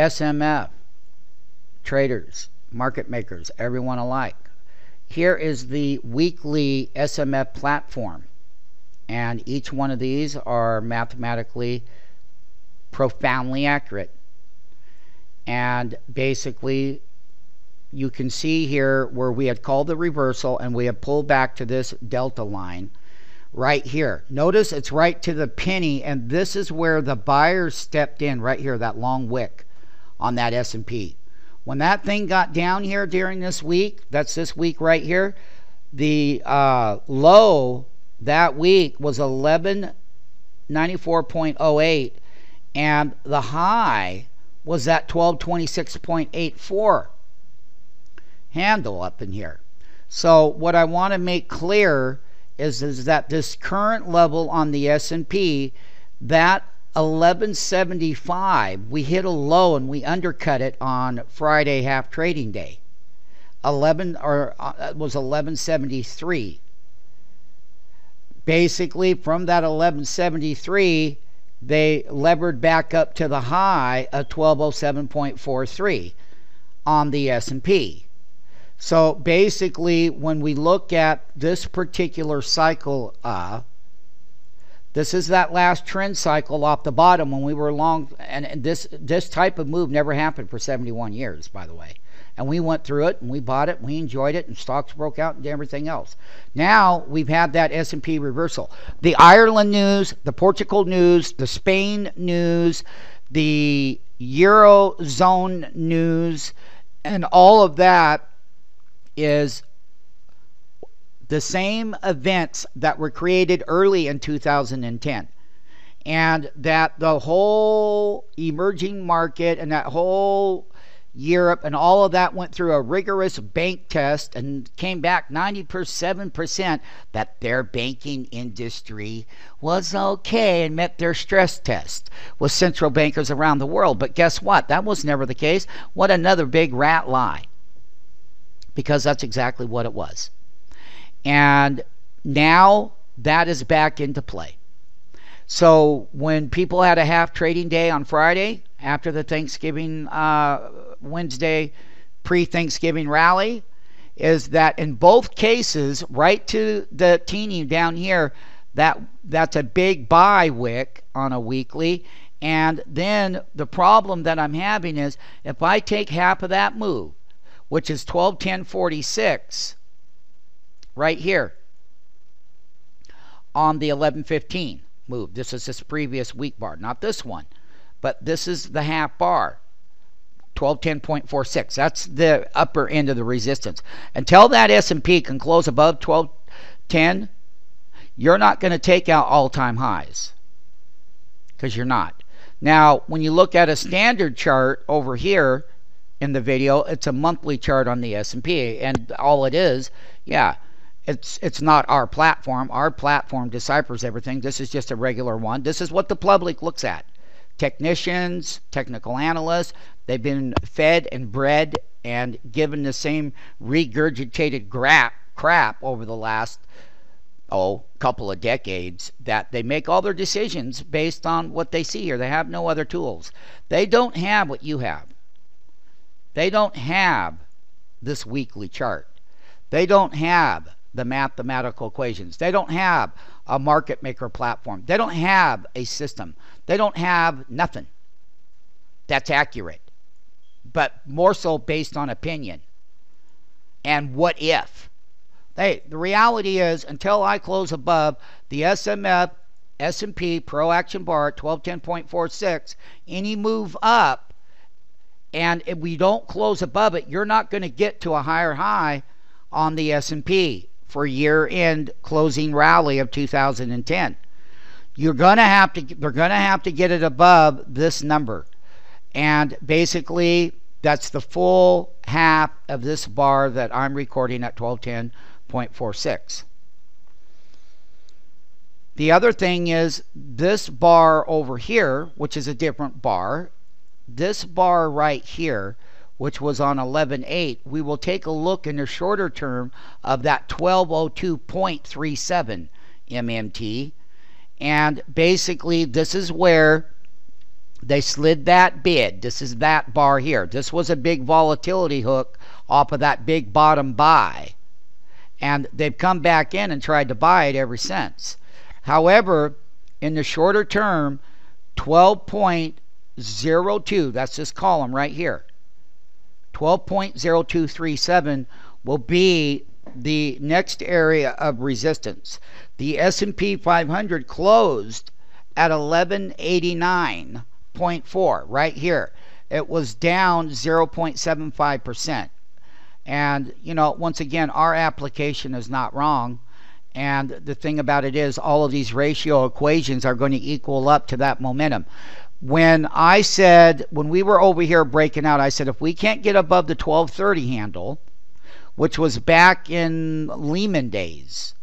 SMF, traders, market makers, everyone alike. Here is the weekly SMF platform. And each one of these are mathematically profoundly accurate. And basically, you can see here where we had called the reversal and we have pulled back to this delta line right here. Notice it's right to the penny, and this is where the buyers stepped in right here, that long wick on that S&P. When that thing got down here during this week, that's this week right here, the low that week was 1194.08, and the high was at 1226.84 handle up in here. So what I want to make clear is that this current level on the S&P, that 1175, we hit a low and we undercut it on Friday half trading day. It was 1173. Basically, from that 1173, they levered back up to the high of 1207.43 on the S&P. So basically, when we look at this particular cycle, this is that last trend cycle off the bottom when we were long, and this type of move never happened for 71 years, by the way. And we went through it, and we bought it, and we enjoyed it, and stocks broke out and everything else. Now we've had that S&P reversal. The Ireland news, the Portugal news, the Spain news, the Eurozone news, and all of that is the same events that were created early in 2010, and that the whole emerging market and that whole Europe and all of that went through a rigorous bank test and came back 97% that their banking industry was okay and met their stress test with central bankers around the world. But guess what? That was never the case. What another big rat lie. Because that's exactly what it was. And now that is back into play. So when people had a half trading day on Friday after the Thanksgiving Wednesday pre-Thanksgiving rally, is that in both cases, right to the teeny down here, that's a big buy wick on a weekly. And then the problem that I'm having is if I take half of that move, which is 1210.46 right here on the 1115 move. This is this previous week bar, not this one, but this is the half bar, 1210.46. That's the upper end of the resistance. Until that S&P can close above 1210, you're not going to take out all-time highs, because you're not. Now, when you look at a standard chart over here in the video, it's a monthly chart on the S&P, and all it is, yeah, it's not our platform. Our platform deciphers everything. This is just a regular one. This is what the public looks at. Technicians, technical analysts, they've been fed and bred and given the same regurgitated crap over the last couple of decades, that they make all their decisions based on what they see here. They have no other tools. They don't have what you have. They don't have this weekly chart. They don't have the mathematical equations. They don't have a market maker platform. They don't have a system. They don't have nothing that's accurate, but more so based on opinion and what if. Hey, the reality is, until I close above the SMF S&P Pro Action Bar at 1210.46, any move up, and if we don't close above it, you're not going to get to a higher high on the S&P for year-end closing rally of 2010. They're going to have to get it above this number, and basically that's the full half of this bar that I'm recording at 1210.46. The other thing is this bar over here, which is a different bar. This bar right here, which was on 11.8, we will take a look in the shorter term of that 1202.37 MMT. And basically this is where They slid that bid. This is that bar here. This was a big volatility hook off of that big bottom buy. And they've come back in and tried to buy it ever since. However, in the shorter term, 12.02, that's this column right here, 12.0237 will be the next area of resistance. The S&P 500 closed at 1189.4 right here. It was down 0.75%. And, you know, once again, our application is not wrong. And the thing about it is all of these ratio equations are going to equal up to that momentum. When I said, when we were over here breaking out, I said if we can't get above the 1230 handle, which was back in Lehman days,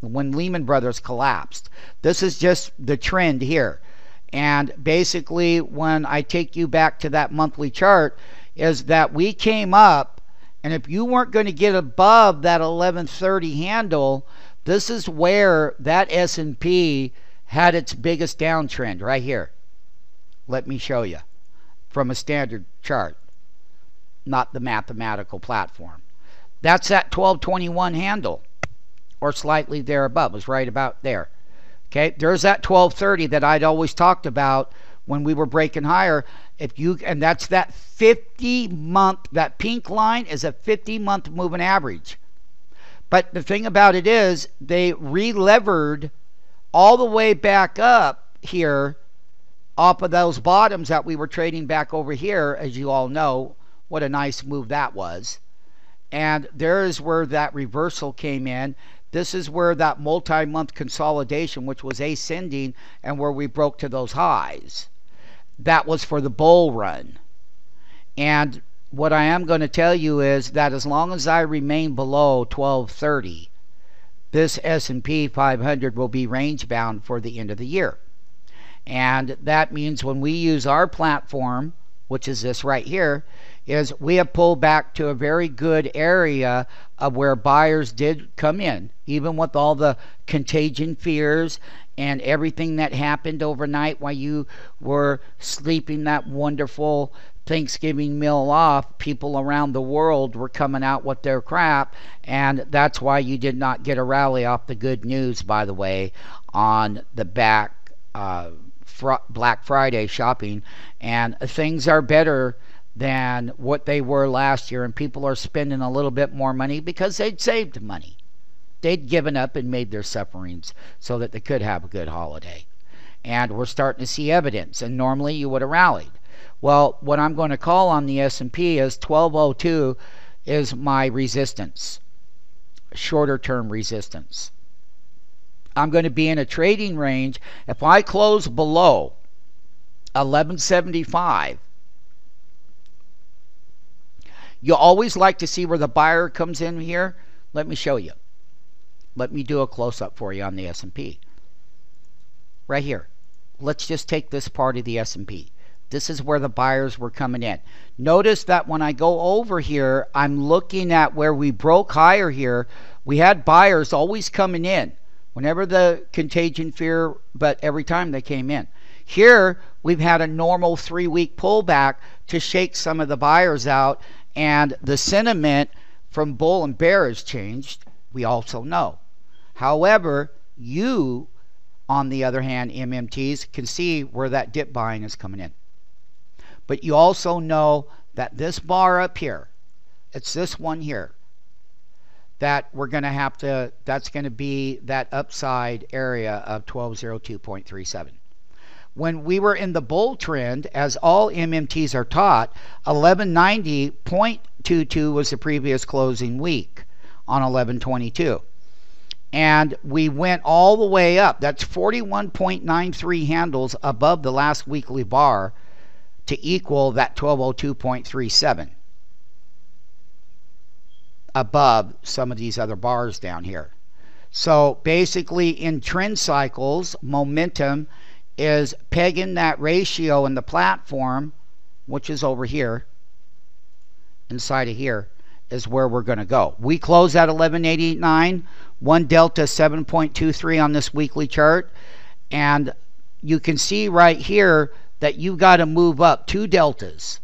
when Lehman Brothers collapsed. This is just the trend here. And basically, when I take you back to that monthly chart, is that we came up, and if you weren't going to get above that 1130 handle, this is where that S&P had its biggest downtrend right here. Let me show you from a standard chart, not the mathematical platform. That's that 1221 handle, or slightly there above. It was right about there. Okay, there's that 1230 that I'd always talked about when we were breaking higher. If you, and that's that 50-month, that pink line is a 50-month moving average. But the thing about it is they re-levered all the way back up here off of those bottoms that we were trading back over here. As you all know, what a nice move that was. And there's where that reversal came in. This is where that multi-month consolidation, which was ascending, and where we broke to those highs. That was for the bull run. And what I am going to tell you is that as long as I remain below 1230, this S&P 500 will be range bound for the end of the year. And that means when we use our platform, which is this right here, is we have pulled back to a very good area of where buyers did come in, even with all the contagion fears and everything that happened overnight while you were sleeping that wonderful Thanksgiving meal off. People around the world were coming out with their crap, and that's why you did not get a rally off the good news, by the way, on the back Black Friday shopping. And things are better than what they were last year, and people are spending a little bit more money because they'd saved money. They'd given up and made their sufferings so that they could have a good holiday. And we're starting to see evidence, and normally you would have rallied. Well, what I'm going to call on the S&P is 1202 is my resistance, shorter term resistance. I'm going to be in a trading range. If I close below 1175, you always like to see where the buyer comes in here. Let me show you. Let me do a close-up for you on the S&P. Right here. Let's just take this part of the S&P. This is where the buyers were coming in. Notice that when I go over here, I'm looking at where we broke higher here. We had buyers always coming in whenever the contagion fear, but every time they came in. Here, we've had a normal 3-week pullback to shake some of the buyers out, and the sentiment from bull and bear has changed. We also know. However, you, on the other hand, MMTs, can see where that dip buying is coming in. But you also know that this bar up here, it's this one here, that we're going to have to, that's going to be that upside area of 1202.37. When we were in the bull trend, as all MMTs are taught, 1190.22 was the previous closing week on 1122. And we went all the way up. That's 41.93 handles above the last weekly bar to equal that 1202.37. Above some of these other bars down here. So basically in trend cycles, momentum is pegging that ratio in the platform, which is over here, inside of here, is where we're going to go. We close at 1189, 1 delta 7.23 on this weekly chart, and you can see right here that you got to move up 2 deltas.